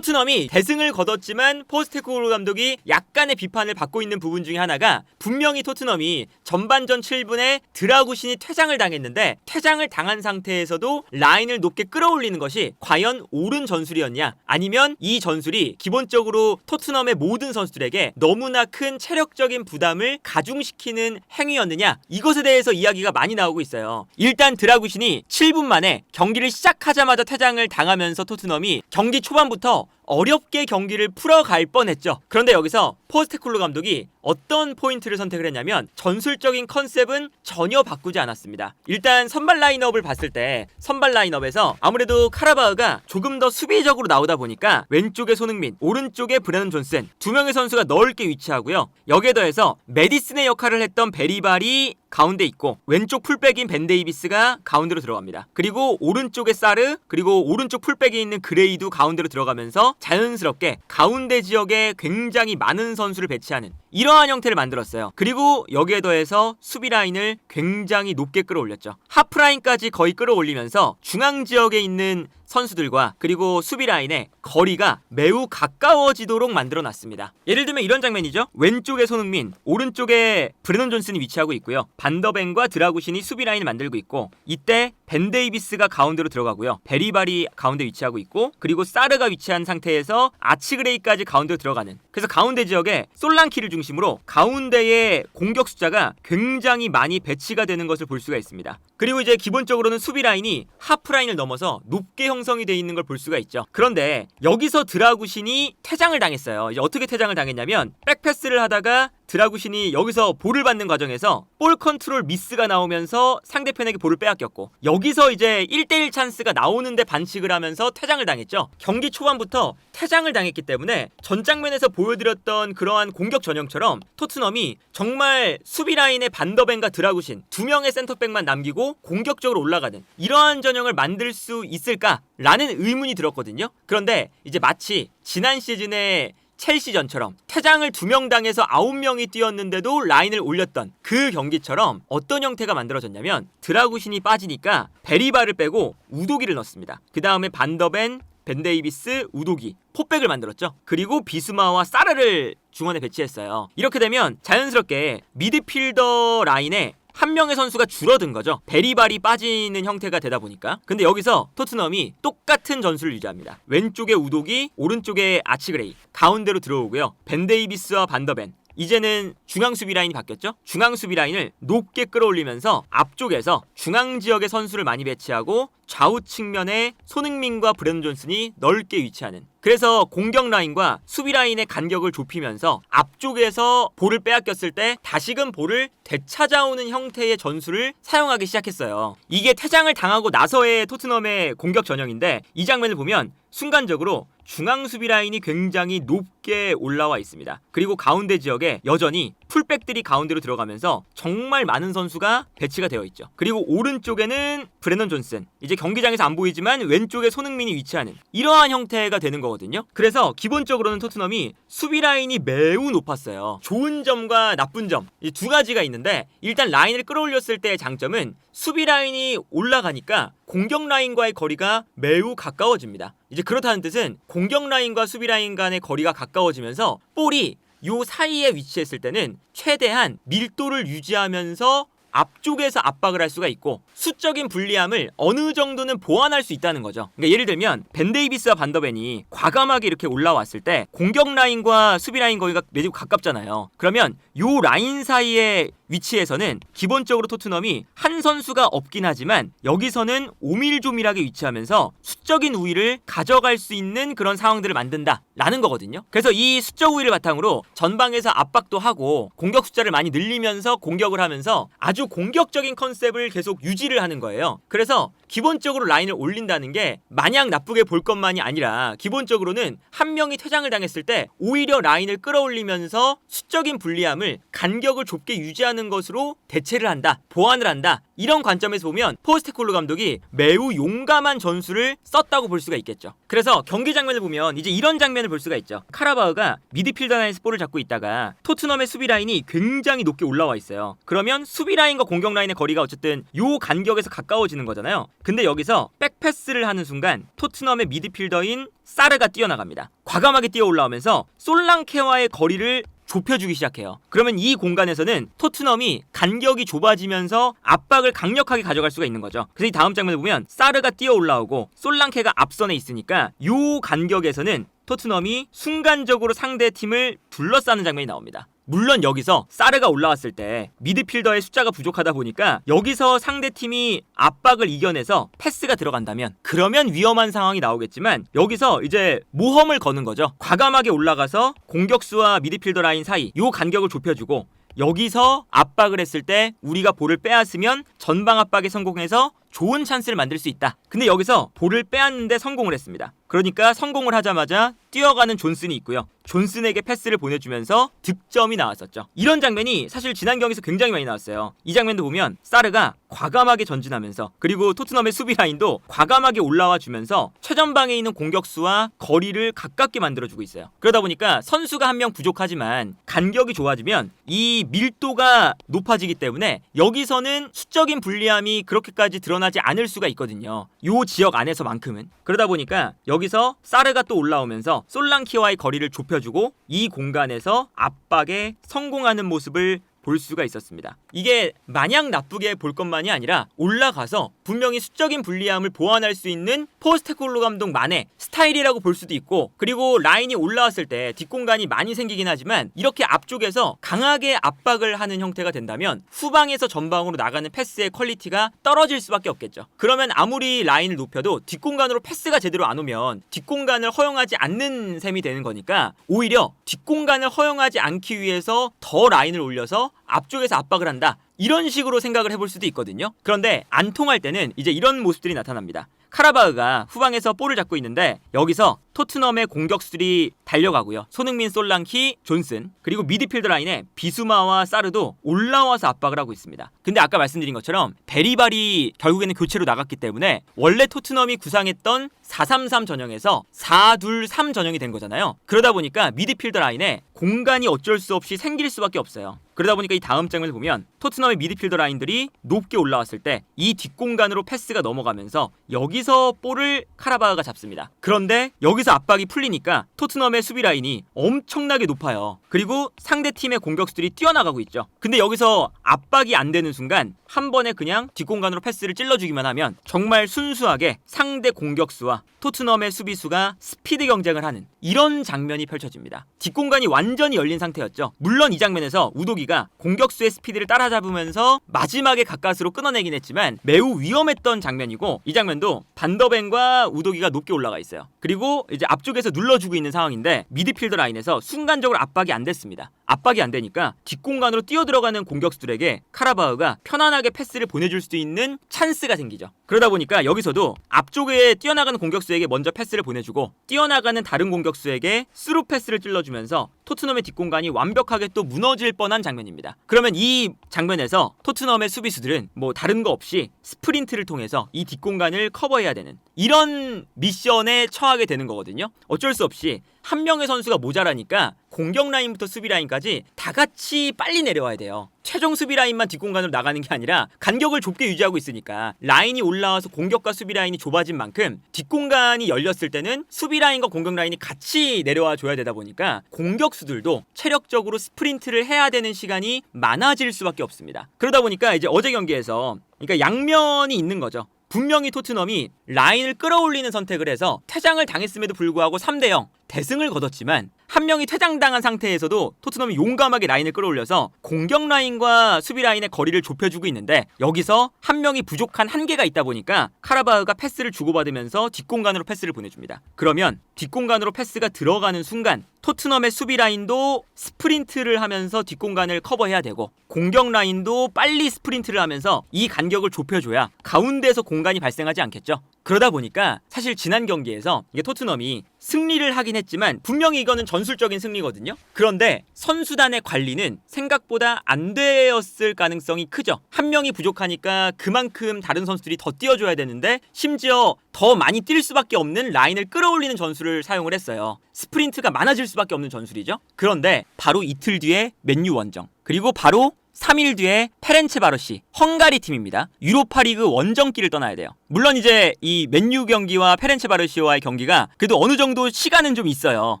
토트넘이 대승을 거뒀지만 포스테코글루 감독이 약간의 비판을 받고 있는 부분 중에 하나가 분명히 토트넘이 전반전 7분에 드라구신이 퇴장을 당했는데 퇴장을 당한 상태에서도 라인을 높게 끌어올리는 것이 과연 옳은 전술이었냐, 아니면 이 전술이 기본적으로 토트넘의 모든 선수들에게 너무나 큰 체력적인 부담을 가중시키는 행위였느냐, 이것에 대해서 이야기가 많이 나오고 있어요. 일단 드라구신이 7분 만에 경기를 시작하자마자 퇴장을 당하면서 토트넘이 경기 초반부터 어렵게 경기를 풀어갈 뻔했죠. 그런데 여기서 포스테코글루 감독이 어떤 포인트를 선택을 했냐면 전술적인 컨셉은 전혀 바꾸지 않았습니다. 일단 선발 라인업을 봤을 때 선발 라인업에서 아무래도 카라바흐가 조금 더 수비적으로 나오다 보니까 왼쪽에 손흥민, 오른쪽에 브레넌 존슨, 두 명의 선수가 넓게 위치하고요. 여기에 더해서 메디슨의 역할을 했던 베리발이 가운데 있고 왼쪽 풀백인 벤 데이비스가 가운데로 들어갑니다. 그리고 오른쪽에 사르, 그리고 오른쪽 풀백에 있는 그레이도 가운데로 들어가면서 자연스럽게 가운데 지역에 굉장히 많은 선수를 배치하는 이러한 형태를 만들었어요. 그리고 여기에 더해서 수비 라인을 굉장히 높게 끌어올렸죠. 하프라인까지 거의 끌어올리면서 중앙 지역에 있는 선수들과 그리고 수비 라인의 거리가 매우 가까워지도록 만들어놨습니다. 예를 들면 이런 장면이죠. 왼쪽에 손흥민, 오른쪽에 브레넌 존슨이 위치하고 있고요. 반더벤과 드라구신이 수비 라인을 만들고 있고, 이때 벤 데이비스가 가운데로 들어가고요. 베리발이 가운데 위치하고 있고, 그리고 사르가 위치한 상태에서 아치그레이까지 가운데로 들어가는, 그래서 가운데 지역에 솔랑키를 중심으로 가운데의 공격 숫자가 굉장히 많이 배치가 되는 것을 볼 수가 있습니다. 그리고 이제 기본적으로는 수비 라인이 하프 라인을 넘어서 높게 형성이 되어 있는 걸 볼 수가 있죠. 그런데 여기서 드라구신이 퇴장을 당했어요. 이제 어떻게 퇴장을 당했냐면 백패스를 하다가 드라구신이 여기서 볼을 받는 과정에서 볼 컨트롤 미스가 나오면서 상대편에게 볼을 빼앗겼고, 여기서 이제 1대1 찬스가 나오는데 반칙을 하면서 퇴장을 당했죠. 경기 초반부터 퇴장을 당했기 때문에 전 장면에서 보여드렸던 그러한 공격 전형처럼 토트넘이 정말 수비 라인의 반더벤과 드라구신 두 명의 센터백만 남기고 공격적으로 올라가는 이러한 전형을 만들 수 있을까라는 의문이 들었거든요. 그런데 이제 마치 지난 시즌에 첼시전처럼 퇴장을 2명 당해서 9명이 뛰었는데도 라인을 올렸던 그 경기처럼 어떤 형태가 만들어졌냐면 드라구신이 빠지니까 베리바를 빼고 우도기를 넣습니다. 그 다음에 반더벤, 벤 데이비스, 우도기, 포백을 만들었죠. 그리고 비스마와 사르를 중원에 배치했어요. 이렇게 되면 자연스럽게 미드필더 라인에 한 명의 선수가 줄어든 거죠. 베리발이 빠지는 형태가 되다 보니까. 근데 여기서 토트넘이 똑같은 전술을 유지합니다. 왼쪽에 우도기, 오른쪽에 아치그레이, 가운데로 들어오고요. 벤 데이비스와 반더벤, 이제는 중앙 수비 라인이 바뀌었죠. 중앙 수비 라인을 높게 끌어올리면서 앞쪽에서 중앙 지역의 선수를 많이 배치하고 좌우 측면에 손흥민과 브레넌 존슨이 넓게 위치하는, 그래서 공격 라인과 수비 라인의 간격을 좁히면서 앞쪽에서 볼을 빼앗겼을 때 다시금 볼을 되찾아오는 형태의 전술을 사용하기 시작했어요. 이게 퇴장을 당하고 나서의 토트넘의 공격 전형인데, 이 장면을 보면 순간적으로 중앙 수비 라인이 굉장히 높게 올라와 있습니다. 그리고 가운데 지역에 여전히 풀백들이 가운데로 들어가면서 정말 많은 선수가 배치가 되어 있죠. 그리고 오른쪽에는 브레넌 존슨, 이제 경기장에서 안 보이지만 왼쪽에 손흥민이 위치하는 이러한 형태가 되는 거거든요. 그래서 기본적으로는 토트넘이 수비 라인이 매우 높았어요. 좋은 점과 나쁜 점, 이 두 가지가 있는데, 일단 라인을 끌어올렸을 때의 장점은 수비 라인이 올라가니까 공격 라인과의 거리가 매우 가까워집니다. 이제 그렇다는 뜻은 공격 라인과 수비 라인 간의 거리가 가까워지면서 볼이 요 사이에 위치했을 때는 최대한 밀도를 유지하면서 앞쪽에서 압박을 할 수가 있고 수적인 불리함을 어느 정도는 보완할 수 있다는 거죠. 그러니까 예를 들면 벤 데이비스와 반더벤이 과감하게 이렇게 올라왔을 때 공격 라인과 수비 라인 거리가 매우 가깝잖아요. 그러면 요 라인 사이에 위치에서는 기본적으로 토트넘이 한 선수가 없긴 하지만 여기서는 오밀조밀하게 위치하면서 수적인 우위를 가져갈 수 있는 그런 상황들을 만든다라는 거거든요. 그래서 이 수적 우위를 바탕으로 전방에서 압박도 하고 공격 숫자를 많이 늘리면서 공격을 하면서 아주 공격적인 컨셉을 계속 유지를 하는 거예요. 그래서 기본적으로 라인을 올린다는 게 마냥 나쁘게 볼 것만이 아니라 기본적으로는 한 명이 퇴장을 당했을 때 오히려 라인을 끌어올리면서 수적인 불리함을 간격을 좁게 유지하는 올라가는 것으로 대체를 한다, 보완을 한다. 이런 관점에서 보면 포스테코글루 감독이 매우 용감한 전술을 썼다고 볼 수가 있겠죠. 그래서 경기 장면을 보면 이제 이런 장면을 볼 수가 있죠. 카라바흐가 미드필더 라인에서 볼을 잡고 있다가 토트넘의 수비 라인이 굉장히 높게 올라와 있어요. 그러면 수비 라인과 공격 라인의 거리가 어쨌든 요 간격에서 가까워지는 거잖아요. 근데 여기서 백패스를 하는 순간 토트넘의 미드필더인 사르가 뛰어나갑니다. 과감하게 뛰어 올라오면서 솔랑케와의 거리를 좁혀주기 시작해요. 그러면 이 공간에서는 토트넘이 간격이 좁아지면서 압박을 강력하게 가져갈 수가 있는 거죠. 그래서 이 다음 장면을 보면 사르가 뛰어 올라오고 솔랑케가 앞선에 있으니까 이 간격에서는 토트넘이 순간적으로 상대 팀을 둘러싸는 장면이 나옵니다. 물론 여기서 사르가 올라왔을 때 미드필더의 숫자가 부족하다 보니까 여기서 상대팀이 압박을 이겨내서 패스가 들어간다면 그러면 위험한 상황이 나오겠지만 여기서 이제 모험을 거는 거죠. 과감하게 올라가서 공격수와 미드필더 라인 사이 요 간격을 좁혀주고 여기서 압박을 했을 때 우리가 볼을 빼앗으면 전방 압박에 성공해서 좋은 찬스를 만들 수 있다. 근데 여기서 볼을 빼앗는데 성공을 했습니다. 그러니까 성공을 하자마자 뛰어가는 존슨이 있고요. 존슨에게 패스를 보내주면서 득점이 나왔었죠. 이런 장면이 사실 지난 경기에서 굉장히 많이 나왔어요. 이 장면도 보면 사르가 과감하게 전진하면서 그리고 토트넘의 수비 라인도 과감하게 올라와 주면서 최전방에 있는 공격수와 거리를 가깝게 만들어주고 있어요. 그러다 보니까 선수가 한 명 부족하지만 간격이 좋아지면 이 밀도가 높아지기 때문에 여기서는 수적인 불리함이 그렇게까지 드러나지 않을 수가 있거든요. 요 지역 안에서만큼은. 그러다 보니까 여기서 사르가 또 올라오면서 솔랑키와의 거리를 좁혀주고 이 공간에서 압박에 성공하는 모습을 볼 수가 있었습니다. 이게 마냥 나쁘게 볼 것만이 아니라 올라가서 분명히 수적인 불리함을 보완할 수 있는 포스테코글루 감독만의 스타일이라고 볼 수도 있고 그리고 라인이 올라왔을 때 뒷공간이 많이 생기긴 하지만 이렇게 앞쪽에서 강하게 압박을 하는 형태가 된다면 후방에서 전방으로 나가는 패스의 퀄리티가 떨어질 수밖에 없겠죠. 그러면 아무리 라인을 높여도 뒷공간으로 패스가 제대로 안 오면 뒷공간을 허용하지 않는 셈이 되는 거니까 오히려 뒷공간을 허용하지 않기 위해서 더 라인을 올려서 앞쪽에서 압박을 한다. 이런 식으로 생각을 해볼 수도 있거든요. 그런데 안 통할 때는 이제 이런 모습들이 나타납니다. 카라바흐가 후방에서 볼을 잡고 있는데 여기서 토트넘의 공격수들이 달려가고요. 손흥민, 솔랑키, 존슨 그리고 미드필더 라인에 비수마와 사르도 올라와서 압박을 하고 있습니다. 근데 아까 말씀드린 것처럼 베리발이 결국에는 교체로 나갔기 때문에 원래 토트넘이 구상했던 4-3-3 전형에서 4-2-3 전형이 된 거잖아요. 그러다 보니까 미드필더 라인에 공간이 어쩔 수 없이 생길 수밖에 없어요. 그러다 보니까 이 다음 장면을 보면 토트넘의 미드필더 라인들이 높게 올라왔을 때 이 뒷공간으로 패스가 넘어가면서 여기서 볼을 카라바흐가 잡습니다. 그런데 여기서 압박이 풀리니까 토트넘의 수비 라인이 엄청나게 높아요. 그리고 상대팀의 공격수들이 뛰어나가고 있죠. 근데 여기서 압박이 안 되는 순간 한 번에 그냥 뒷공간으로 패스를 찔러주기만 하면 정말 순수하게 상대 공격수와 토트넘의 수비수가 스피드 경쟁을 하는 이런 장면이 펼쳐집니다. 뒷공간이 완전히 열린 상태였죠. 물론 이 장면에서 우도기가 공격수의 스피드를 따라잡으면서 마지막에 가까스로 끊어내긴 했지만 매우 위험했던 장면이고 이 장면도 반더벤과 우도기가 높게 올라가 있어요. 그리고 이제 앞쪽에서 눌러주고 있는 상황인데 미드필더 라인에서 순간적으로 압박이 안 됐습니다. 압박이 안 되니까 뒷공간으로 뛰어들어가는 공격수들에게 카라바흐가 편안하게 패스를 보내줄 수 있는 찬스가 생기죠. 그러다 보니까 여기서도 앞쪽에 뛰어나가는 공격수에게 먼저 패스를 보내주고 뛰어나가는 다른 공격수에게 스루 패스를 찔러주면서 토트넘의 뒷공간이 완벽하게 또 무너질 뻔한 장면입니다. 그러면 이 장면에서 토트넘의 수비수들은 뭐 다른 거 없이 스프린트를 통해서 이 뒷공간을 커버해야 되는 이런 미션에 처하게 되는 거거든요. 어쩔 수 없이 한 명의 선수가 모자라니까 공격 라인부터 수비 라인까지 다 같이 빨리 내려와야 돼요. 최종 수비 라인만 뒷공간으로 나가는 게 아니라 간격을 좁게 유지하고 있으니까 라인이 올라와서 공격과 수비 라인이 좁아진 만큼 뒷공간이 열렸을 때는 수비 라인과 공격 라인이 같이 내려와 줘야 되다 보니까 공격수들도 체력적으로 스프린트를 해야 되는 시간이 많아질 수밖에 없습니다. 그러다 보니까 이제 어제 경기에서 그러니까 양면이 있는 거죠. 분명히 토트넘이 라인을 끌어올리는 선택을 해서 퇴장을 당했음에도 불구하고 3-0 대승을 거뒀지만 한 명이 퇴장당한 상태에서도 토트넘이 용감하게 라인을 끌어올려서 공격 라인과 수비 라인의 거리를 좁혀주고 있는데 여기서 한 명이 부족한 한계가 있다 보니까 카라바흐가 패스를 주고받으면서 뒷공간으로 패스를 보내줍니다. 그러면 뒷공간으로 패스가 들어가는 순간 토트넘의 수비 라인도 스프린트를 하면서 뒷공간을 커버해야 되고 공격 라인도 빨리 스프린트를 하면서 이 간격을 좁혀줘야 가운데에서 공간이 발생하지 않겠죠. 그러다 보니까 사실 지난 경기에서 이게 토트넘이 승리를 하긴 했지만 분명히 이거는 전술적인 승리거든요. 그런데 선수단의 관리는 생각보다 안 되었을 가능성이 크죠. 한 명이 부족하니까 그만큼 다른 선수들이 더 뛰어줘야 되는데 심지어 더 많이 뛸 수밖에 없는 라인을 끌어올리는 전술을 사용을 했어요. 스프린트가 많아질 수밖에 없는 전술이죠. 그런데 바로 이틀 뒤에 맨유 원정, 그리고 바로 3일 뒤에 페렌체바로시, 헝가리 팀입니다. 유로파리그 원정길을 떠나야 돼요. 물론 이제 이 맨유 경기와 페렌체바로시와의 경기가 그래도 어느 정도 시간은 좀 있어요.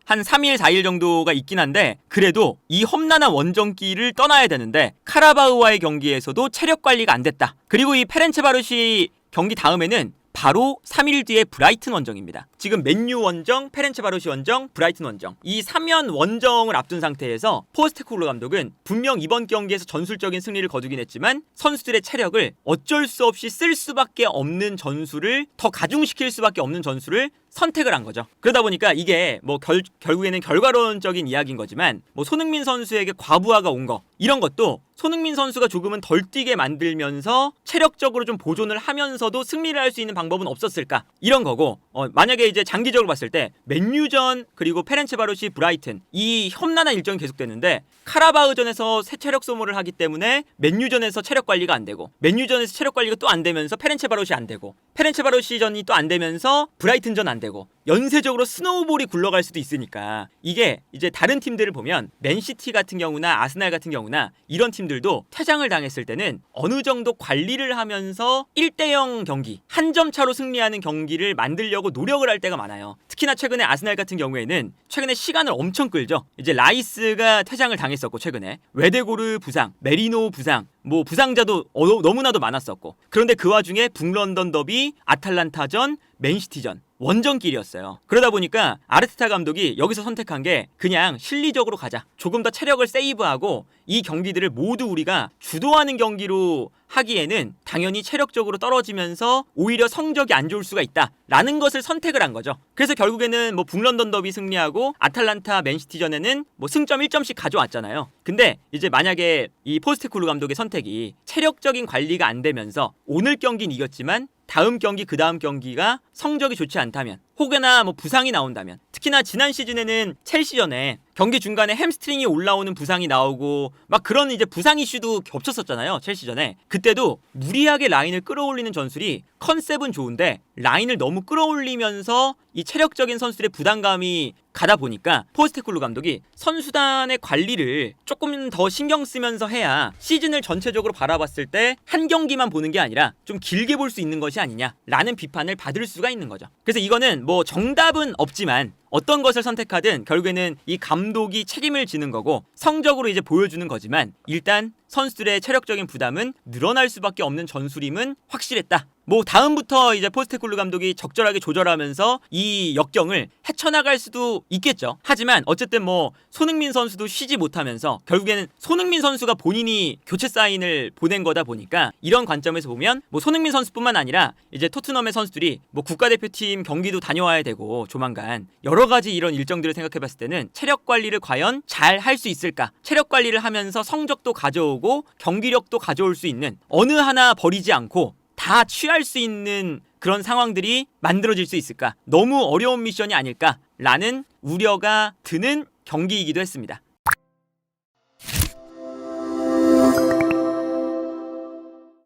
한 3일, 4일 정도가 있긴 한데 그래도 이 험난한 원정길을 떠나야 되는데 카라바흐와의 경기에서도 체력 관리가 안 됐다. 그리고 이 페렌체바로시 경기 다음에는 바로 3일 뒤에 브라이튼 원정입니다. 지금 맨유 원정, 페렌체바로시 원정, 브라이튼 원정, 이 3연 원정을 앞둔 상태에서 포스테코글루 감독은 분명 이번 경기에서 전술적인 승리를 거두긴 했지만 선수들의 체력을 어쩔 수 없이 쓸 수밖에 없는 전술을, 더 가중시킬 수밖에 없는 전술을 선택을 한 거죠. 그러다 보니까 이게 뭐 결국에는 결과론적인 이야기인 거지만 뭐 손흥민 선수에게 과부하가 온 거, 이런 것도 손흥민 선수가 조금은 덜 뛰게 만들면서 체력적으로 좀 보존을 하면서도 승리를 할 수 있는 방법은 없었을까, 이런 거고, 만약에 이제 장기적으로 봤을 때 맨유전 그리고 페렌체바로시, 브라이튼 이 험난한 일정이 계속되는데 카라바흐전에서 새 체력 소모를 하기 때문에 맨유전에서 체력 관리가 안 되고, 맨유전에서 체력 관리가 또 안 되면서 페렌체바로시 안 되고, 페렌체바로시전이 또 안 되면서 브라이튼전 안 되고, 연쇄적으로 스노우볼이 굴러갈 수도 있으니까 이게 이제 다른 팀들을 보면 맨시티 같은 경우나 아스날 같은 경우나 이런 팀들도 퇴장을 당했을 때는 어느 정도 관리를 하면서 1대0 경기, 한 점 차로 승리하는 경기를 만들려고 노력을 할 때가 많아요. 특히나 최근에 아스날 같은 경우에는 최근에 시간을 엄청 끌죠. 이제 라이스가 퇴장을 당했었고, 최근에 웨데고르 부상, 메리노 부상, 뭐 부상자도 너무나도 많았었고, 그런데 그 와중에 북런던 더비, 아탈란타전, 맨시티전 원정길이었어요. 그러다 보니까 아르테타 감독이 여기서 선택한 게 그냥 실리적으로 가자, 조금 더 체력을 세이브하고 이 경기들을 모두 우리가 주도하는 경기로 하기에는 당연히 체력적으로 떨어지면서 오히려 성적이 안 좋을 수가 있다 라는 것을 선택을 한 거죠. 그래서 결국에는 뭐 북런던 더비 승리하고 아탈란타 맨시티전에는 뭐 승점 1점씩 가져왔잖아요. 근데 이제 만약에 이 포스테코글루 감독의 선택이 체력적인 관리가 안 되면서 오늘 경기는 이겼지만 다음 경기, 그 다음 경기가 성적이 좋지 않다면, 혹여나 뭐 부상이 나온다면, 특히나 지난 시즌에는 첼시전에 경기 중간에 햄스트링이 올라오는 부상이 나오고 막 그런 이제 부상 이슈도 겹쳤었잖아요, 첼시전에. 그때도 무리하게 라인을 끌어올리는 전술이 컨셉은 좋은데 라인을 너무 끌어올리면서 이 체력적인 선수들의 부담감이 가다 보니까 포스테코글루 감독이 선수단의 관리를 조금 더 신경 쓰면서 해야 시즌을 전체적으로 바라봤을 때 한 경기만 보는 게 아니라 좀 길게 볼 수 있는 것이 아니냐라는 비판을 받을 수가 있는 거죠. 그래서 이거는 뭐 정답은 없지만 어떤 것을 선택하든 결국에는 이 감독이 책임을 지는 거고 성적으로 이제 보여주는 거지만, 일단 선수들의 체력적인 부담은 늘어날 수밖에 없는 전술임은 확실했다. 뭐 다음부터 이제 포스테코글루 감독이 적절하게 조절하면서 이 역경을 헤쳐나갈 수도 있겠죠. 하지만 어쨌든 뭐 손흥민 선수도 쉬지 못하면서 결국에는 손흥민 선수가 본인이 교체 사인을 보낸 거다 보니까, 이런 관점에서 보면 뭐 손흥민 선수뿐만 아니라 이제 토트넘의 선수들이 뭐 국가대표팀 경기도 다녀와야 되고 조만간 여러 가지 이런 일정들을 생각해봤을 때는 체력 관리를 과연 잘 할 수 있을까, 체력 관리를 하면서 성적도 가져오고 경기력도 가져올 수 있는, 어느 하나 버리지 않고 다 취할 수 있는 그런 상황들이 만들어질 수 있을까, 너무 어려운 미션이 아닐까라는 우려가 드는 경기이기도 했습니다.